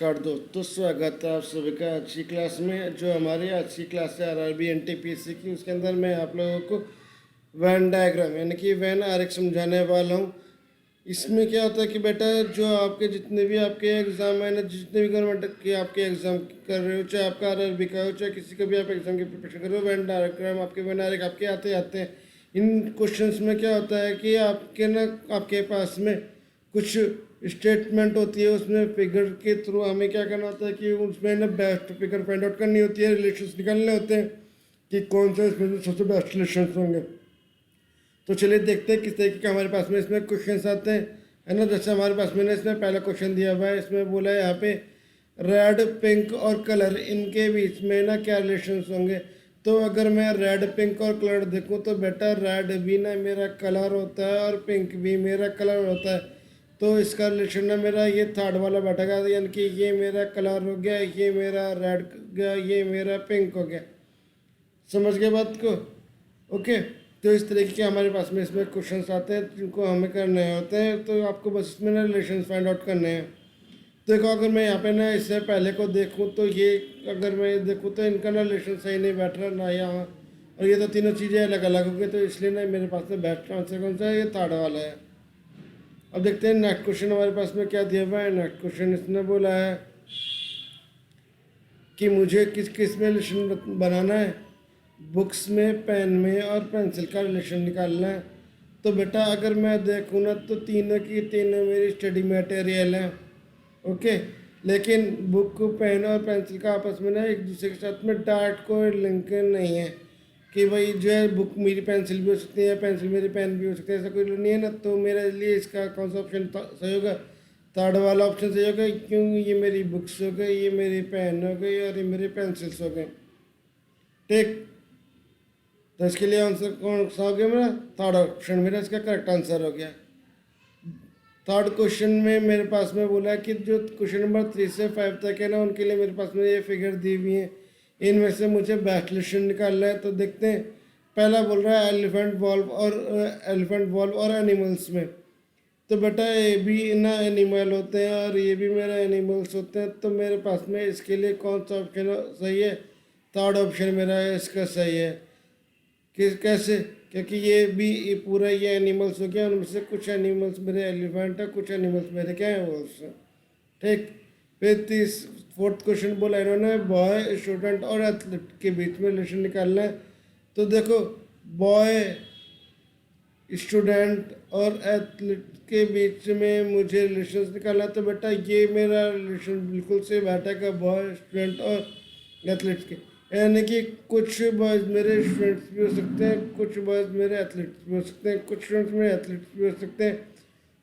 नमस्कार दोस्तों, स्वागत है आप सभी का आज की क्लास में। जो हमारी आज की क्लास है आरआरबी एनटीपीसी की, उसके अंदर मैं आप लोगों को वैन डायग्राम यानी कि वैन आरेख समझाने वाला हूँ। इसमें क्या होता है कि बेटा, जो आपके जितने भी आपके एग्ज़ाम है ना, जितने भी गवर्नमेंट के आपके एग्ज़ाम कर रहे हो, चाहे आपका आरआरबी का हो, चाहे किसी का भी आप एग्ज़ाम की प्रिपरेशन कर रहे हो, वैन डायग्राम आपके वैन आरेख आपके आते आते हैं। इन क्वेश्चंस में क्या होता है कि आपके ना आपके पास में कुछ स्टेटमेंट होती है, उसमें फिगर के थ्रू हमें क्या करना होता है कि उसमें ना बेस्ट फिगर फाइंड आउट करनी होती है, रिलेशंस निकालने होते हैं कि कौन सा इसमें सबसे बेस्ट रिलेशंस होंगे। तो चलिए देखते हैं किस तरीके के हमारे पास में इसमें क्वेश्चंस आते हैं, है ना। जैसे हमारे पास में ना इसमें पहला क्वेश्चन दिया हुआ है, इसमें बोला है यहाँ पे रेड पिंक और कलर इनके बीच में ना क्या रिलेशंस होंगे। तो अगर मैं रेड पिंक और कलर देखूँ तो बेटा रेड भी ना मेरा कलर होता है और पिंक भी मेरा कलर होता है। तो इसका रिलेशन ना मेरा ये थर्ड वाला बैठेगा, यानी कि ये मेरा कलर हो गया, ये मेरा रेड गया, ये मेरा पिंक हो गया। समझ गए बात को? ओके। तो इस तरीके के हमारे पास में इसमें क्वेश्चंस आते हैं जिनको हमें करने होते हैं। तो आपको बस इसमें ना रिलेशंस फाइंड आउट करने हैं। तो देखो, अगर मैं यहाँ पे ना इससे पहले को देखूँ तो ये, अगर मैं देखूँ तो इनका ना रिलेशन सही नहीं बैठ रहा ना यहाँ, और ये तो तीनों चीज़ें अलग अलग हो गई। तो इसलिए ना मेरे पास में बेस्ट आंसर कौन सा है, ये थर्ड वाला है। अब देखते हैं नेक्स्ट क्वेश्चन हमारे पास में क्या दिया हुआ है। नेक्स्ट क्वेश्चन इसने बोला है कि मुझे किस किस में रिलेशन बनाना है, बुक्स में, पेन में और पेंसिल का रिलेशन निकालना है। तो बेटा अगर मैं देखूँ ना तो तीनों की तीनों मेरी स्टडी मटेरियल हैं, ओके। लेकिन बुक, पेन और पेंसिल का आपस में ना एक दूसरे के साथ में डायरेक्ट कोई लिंक नहीं है कि भाई जो है बुक मेरी पेंसिल भी हो सकती है, पेंसिल मेरी पेन भी हो सकती है, ऐसा कोई नहीं है ना। तो मेरे लिए इसका कौन सा ऑप्शन सही होगा? थर्ड वाला ऑप्शन सही होगा, क्यों? ये मेरी बुक्स हो गई, ये मेरी पेन हो गई और ये मेरी पेंसिल्स हो गए, ठीक। तो इसके लिए आंसर कौन सा हो गया मेरा? थर्ड ऑप्शन मेरा इसका करेक्ट आंसर हो गया। थर्ड क्वेश्चन में मेरे पास में बोला है कि जो क्वेश्चन नंबर 3 से 5 तक है ना, उनके लिए मेरे पास में ये फिगर दी हुई है, इनमें से मुझे बेस्ट रिलेशन निकालना है। तो देखते हैं। पहला बोल रहा है एलिफेंट वॉल्व और एनिमल्स में। तो बेटा ये भी ना एनिमल होते हैं और ये भी मेरे एनिमल्स होते हैं। तो मेरे पास में इसके लिए कौन सा ऑप्शन सही है? थर्ड ऑप्शन मेरा है इसका सही है। कैसे? क्योंकि ये भी ये पूरा ये एनिमल्स हो गया, उनमें से कुछ एनिमल्स मेरे एलिफेंट है, कुछ एनिमल्स मेरे क्या है, वॉल्स हैं, ठीक। फिर फोर्थ क्वेश्चन बोला इन्होंने बॉय, स्टूडेंट और एथलीट के बीच में रिलेशन निकालना है। तो देखो, बॉय, स्टूडेंट और एथलीट के बीच में मुझे रिलेशन निकालना है। तो बेटा ये मेरा रिलेशन बिल्कुल से बैठेगा बॉय, स्टूडेंट और एथलीट के, यानी कि कुछ बॉयज़ मेरे स्टूडेंट्स भी हो सकते हैं, कुछ बॉयज़ मेरे एथलीट्स भी हो सकते हैं, कुछ स्टूडेंट्स मेरे एथलीट्स भी हो सकते हैं,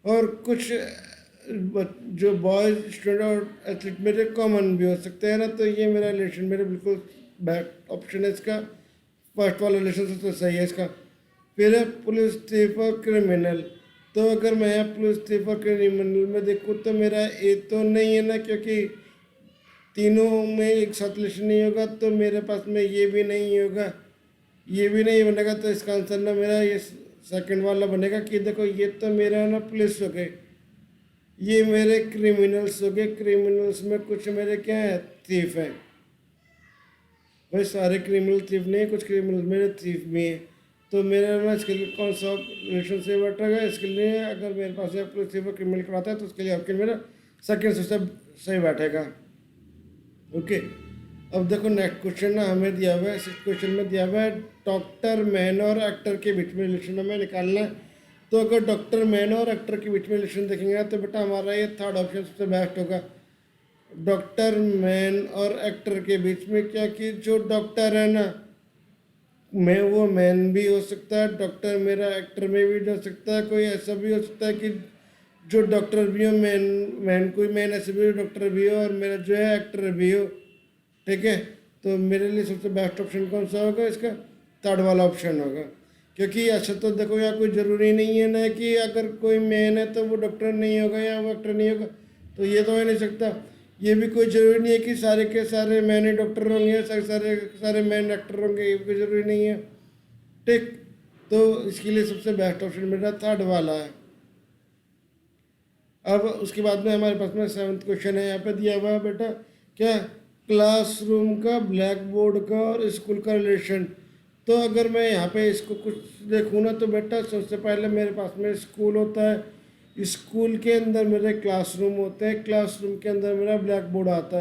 और कुछ जो बॉयज़, स्टूडेंट और एथलीट मेरे कॉमन भी हो सकते हैं ना। तो ये मेरा रिलेशन मेरे बिल्कुल बैक ऑप्शन है इसका, फर्स्ट वाला रिलेशन सबसे सही है इसका। फिर है पुलिस थीफ और क्रिमिनल। तो अगर मैं पुलिस थीफ और क्रिमिनल में देखूँ तो मेरा ए तो नहीं है ना, क्योंकि तीनों में एक साथ रिलेशन नहीं होगा। तो मेरे पास में ये भी नहीं होगा, ये भी नहीं बनेगा। तो इसका आंसर ना मेरा ये सेकंड वाला बनेगा कि देखो, ये तो मेरा ना पुलिस हो गए, ये मेरे क्रिमिनल्स हो गए, क्रिमिनल्स में कुछ मेरे क्या है, थीफ है। भाई सारे क्रिमिनल थीफ नहीं है, कुछ क्रिमिनल मेरे थीफ भी हैं। तो मेरा ना इसके लिए कौन सा रिलेशन से बैठेगा? इसके लिए अगर मेरे पास पुलिस थीफ और क्रिमिनल कराता है तो उसके लिए ऑप्शन मेरा सेकेंड से सही बैठेगा, ओके। अब देखो नेक्स्ट क्वेश्चन ना हमें दिया हुआ है, सिक्स क्वेश्चन में दिया हुआ है डॉक्टर, मैन और एक्टर के बीच में रिलेशन हमें निकालना है। तो अगर डॉक्टर, मैन और एक्टर के बीच में रिलेशन देखेंगे तो बेटा हमारा ये थर्ड ऑप्शन सबसे बेस्ट होगा, डॉक्टर, मैन और एक्टर के बीच में। क्या कि जो डॉक्टर है ना, मैं वो मैन भी हो सकता है, डॉक्टर मेरा एक्टर में भी हो सकता है, कोई ऐसा भी हो सकता है कि जो डॉक्टर भी हो, मैन कोई मैन ऐसे भी हो, डॉक्टर भी हो, और मेरा जो है एक्टर भी हो, ठीक है। तो मेरे लिए सबसे बेस्ट ऑप्शन कौन सा होगा? इसका थर्ड वाला ऑप्शन होगा। क्योंकि ऐसा तो देखो यार, कोई ज़रूरी नहीं है ना कि अगर कोई मैन है तो वो डॉक्टर नहीं होगा या वो एक्टर नहीं होगा, तो ये तो हो नहीं सकता। ये भी कोई ज़रूरी नहीं है कि सारे के सारे मैन ही डॉक्टर होंगे, सारे सारे मैन एक्टर होंगे, ये भी कोई ज़रूरी नहीं है, ठीक। तो इसके लिए सबसे बेस्ट ऑप्शन मेरा थर्ड वाला है। अब उसके बाद में हमारे पास में 7th क्वेश्चन है, यहाँ पे दिया हुआ है बेटा क्या, क्लासरूम का, ब्लैक बोर्ड का और स्कूल का रिलेशन। तो अगर मैं यहाँ पे इसको कुछ देखूँ ना, तो बेटा सबसे पहले मेरे पास में स्कूल होता है, स्कूल के अंदर मेरे क्लासरूम होते हैं, क्लासरूम के अंदर मेरा ब्लैक बोर्ड आता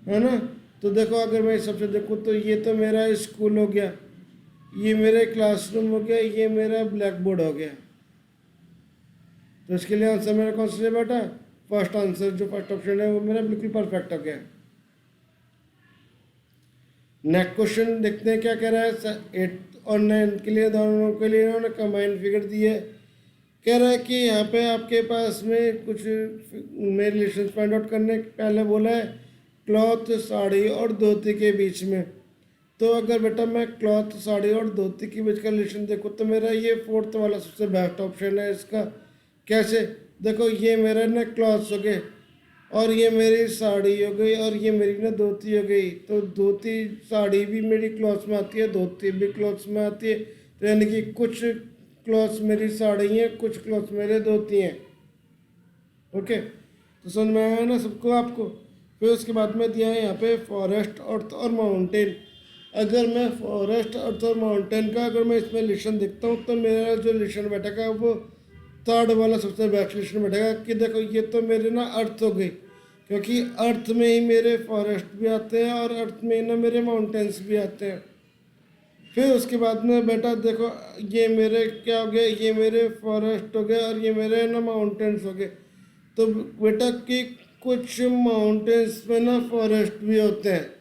है ना। तो देखो अगर मैं सबसे देखूँ तो ये तो मेरा स्कूल हो गया, ये मेरे क्लासरूम हो गया, ये मेरा ब्लैक बोर्ड हो गया। तो इसके लिए आंसर मेरा कौन सा है बेटा, फर्स्ट आंसर जो फर्स्ट ऑप्शन है वो मेरा बिल्कुल परफेक्ट हो गया। नेक्स्ट क्वेश्चन देखते हैं क्या कह रहा है। 8 और 9 के लिए दोनों के लिए इन्होंने कंबाइंड फिगर दी है। कह रहा है कि यहाँ पे आपके पास में कुछ मेरे रिलेशन फाइंड आउट करने पहले बोला है क्लॉथ, साड़ी और धोती के बीच में। तो अगर बेटा मैं क्लॉथ, साड़ी और धोती के बीच का रिलेशन देखूँ तो मेरा ये 4th वाला सबसे बेस्ट ऑप्शन है इसका। कैसे, देखो ये मेरा ना क्लॉथ्स हो गए और ये मेरी साड़ी हो गई और ये मेरी ना धोती हो गई। तो धोती साड़ी भी मेरी क्लॉथ्स में आती है, धोती भी क्लॉथ्स में आती है। तो यानी कि कुछ क्लॉथ्स मेरी साड़ी हैं, कुछ क्लॉथ्स मेरे धोती हैं। ओके, तो समझ में आया ना सबको आपको। फिर उसके बाद में दिया है यहाँ पे फॉरेस्ट, अर्थ और माउंटेन। अगर मैं फॉरेस्ट, अर्थ और माउंटेन का अगर मैं इसमें रिलेशन देखता हूँ तो मेरा जो रिलेशन बैठेगा वो 3rd वाला सबसे बेस्ट रिलेशन बैठेगा कि देखो ये तो मेरे ना अर्थ हो गई, क्योंकि अर्थ में ही मेरे फॉरेस्ट भी आते हैं और अर्थ में ही ना मेरे माउंटेन्स भी आते हैं। फिर उसके बाद में बेटा देखो ये मेरे क्या हो गए, ये मेरे फॉरेस्ट हो गए और ये मेरे ना माउंटेन्स हो गए। तो बेटा कि कुछ माउंटेन्स में ना फॉरेस्ट भी होते हैं।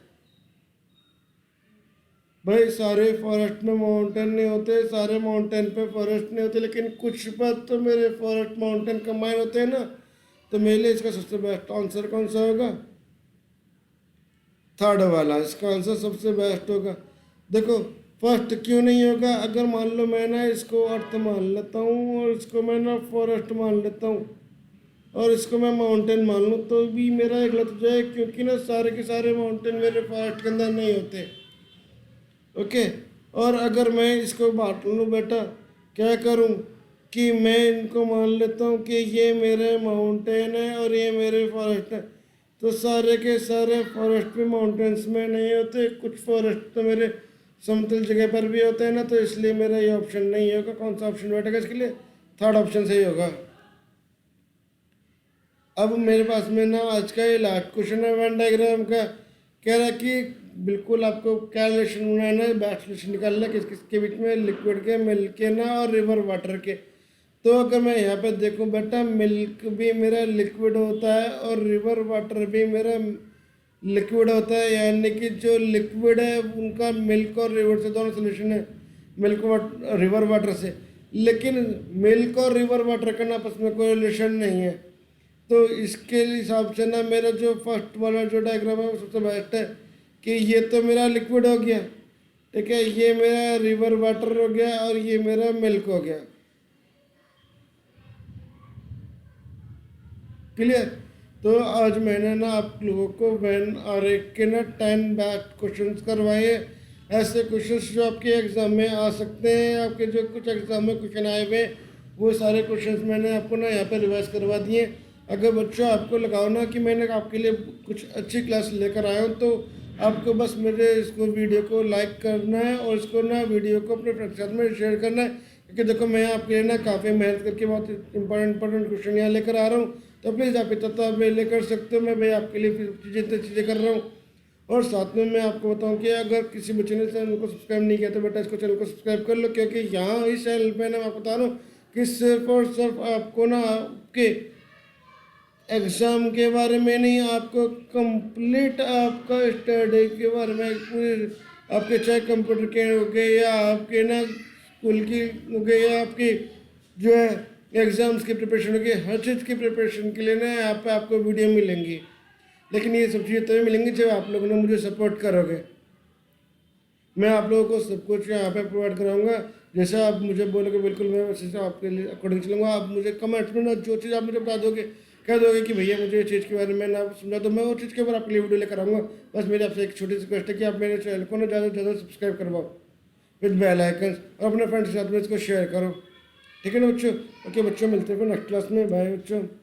भाई सारे फॉरेस्ट में माउंटेन नहीं होते, सारे माउंटेन पे फॉरेस्ट नहीं होते, लेकिन कुछ पर तो मेरे फॉरेस्ट माउंटेन कंबाइन होते हैं ना। तो मेरे लिए इसका सबसे बेस्ट आंसर कौन सा होगा, 3rd वाला इसका आंसर सबसे बेस्ट होगा। देखो फर्स्ट क्यों नहीं होगा, अगर मान लो मैं ना इसको अर्थ मान लेता हूँ और इसको मैं ना फॉरेस्ट मान लेता हूँ और इसको मैं माउंटेन मान लूँ तो भी मेरा एक गलत हो जाए, क्योंकि ना सारे के सारे माउंटेन मेरे फॉरेस्ट के अंदर नहीं होते। ओके, और अगर मैं इसको बांट लूँ बेटा, क्या करूँ कि मैं इनको मान लेता हूँ कि ये मेरे माउंटेन है और ये मेरे फॉरेस्ट है। तो सारे के सारे फॉरेस्ट भी माउंटेन्स में नहीं होते, कुछ फॉरेस्ट तो मेरे समतल जगह पर भी होते हैं ना। तो इसलिए मेरा ये ऑप्शन नहीं होगा। कौन सा ऑप्शन बैठेगा इसके लिए, 3rd ऑप्शन सही होगा। अब मेरे पास में ना आज का ये लास्ट क्वेश्चन है वेन डायग्राम का। कह रहा है कि बिल्कुल आपको क्या रिलेशन बनाना है, बैस्ट रिलेशन निकालना है किस किसके बीच में, लिक्विड के, मिल्क के ना और रिवर वाटर के। तो अगर मैं यहाँ पे देखूँ बेटा, मिल्क भी मेरा लिक्विड होता है और रिवर वाटर भी मेरा लिक्विड होता है। यानी कि जो लिक्विड है उनका मिल्क और रिवर से दोनों सोल्यूशन है, मिल्क वाटर रिवर वाटर से। लेकिन मिल्क और रिवर वाटर का ना आपस में कोई रिलेशन नहीं है। तो इसके हिसाब से ना मेरा जो फर्स्ट वाला जो डायग्राम है वो सबसे बेस्ट है कि ये तो मेरा लिक्विड हो गया, ठीक है, ये मेरा रिवर वाटर हो गया और ये मेरा मिल्क हो गया। क्लियर। तो आज मैंने ना आप लोगों को वेन और एक के ना 10 बेस्ट क्वेश्चंस करवाए। ऐसे क्वेश्चंस जो आपके एग्जाम में आ सकते हैं, आपके जो कुछ एग्जाम में क्वेश्चन आए हुए वो सारे क्वेश्चंस मैंने आपको ना यहाँ पे रिवाइज करवा दिए। अगर बच्चों आपको लगाओ ना कि मैंने आपके लिए कुछ अच्छी क्लास लेकर आया हूँ, तो आपको बस मेरे इसको वीडियो को लाइक करना है और इसको ना वीडियो को अपने फ्रेंड्स के साथ में शेयर करना है। क्योंकि देखो मैं आपके लिए ना काफ़ी मेहनत करके बहुत इंपॉर्टेंट क्वेश्चन यहाँ लेकर आ रहा हूँ। तो प्लीज़ आप इतना तो आप ले कर सकते हो, मैं भाई आपके लिए चीज़ें कर रहा हूँ। और साथ में मैं आपको बताऊं कि अगर किसी बच्चे ने चैनल को सब्सक्राइब नहीं किया तो बेटा इसको चैनल को सब्सक्राइब कर लो, क्योंकि यहाँ इस चैनल पे ना मैं आपको बता रहा हूँ कि सिर्फ और सिर्फ आपको ना आपके एग्ज़ाम के बारे में नहीं, आपको कंप्लीट आपका स्टडी के बारे में पूरी, आपके चाहे कंप्यूटर के हो गए या आपके ना स्कूल की हो गए या आपकी जो है एग्ज़ाम्स की प्रिपरेशन होगी, हर चीज़ की प्रिपरेशन के लिए ना यहाँ पे आपको वीडियो मिलेंगी। लेकिन ये सब चीज़ें तभी मिलेंगी जब आप लोगों ने मुझे सपोर्ट करोगे। मैं आप लोगों को सब कुछ यहाँ पे प्रोवाइड कराऊंगा। जैसे आप मुझे बोलोगे बिल्कुल मैं वैसे से आपके लिए अकॉर्डिंग चलूँगा। आप मुझे कमेंट्स में ना जो चीज़ आप मुझे बता दोगे, कह दोगे कि भैया मुझे इस चीज़ के बारे में ना समझा, तो मैं वो चीज़ के ऊपर आपके लिए वीडियो लेकर आऊँगा। बस मेरी आपसे एक छोटी सी रिक्वेस्ट है कि आप मेरे चैनल को ना ज़्यादा से ज़्यादा सब्सक्राइब करवाओ विद बेल आइकन और अपने फ्रेंड्स के साथ में इसको शेयर करो। ठीक है ना बच्चों। ओके बच्चों, मिलते हैं फिर नेक्स्ट क्लास में। बाय बच्चों।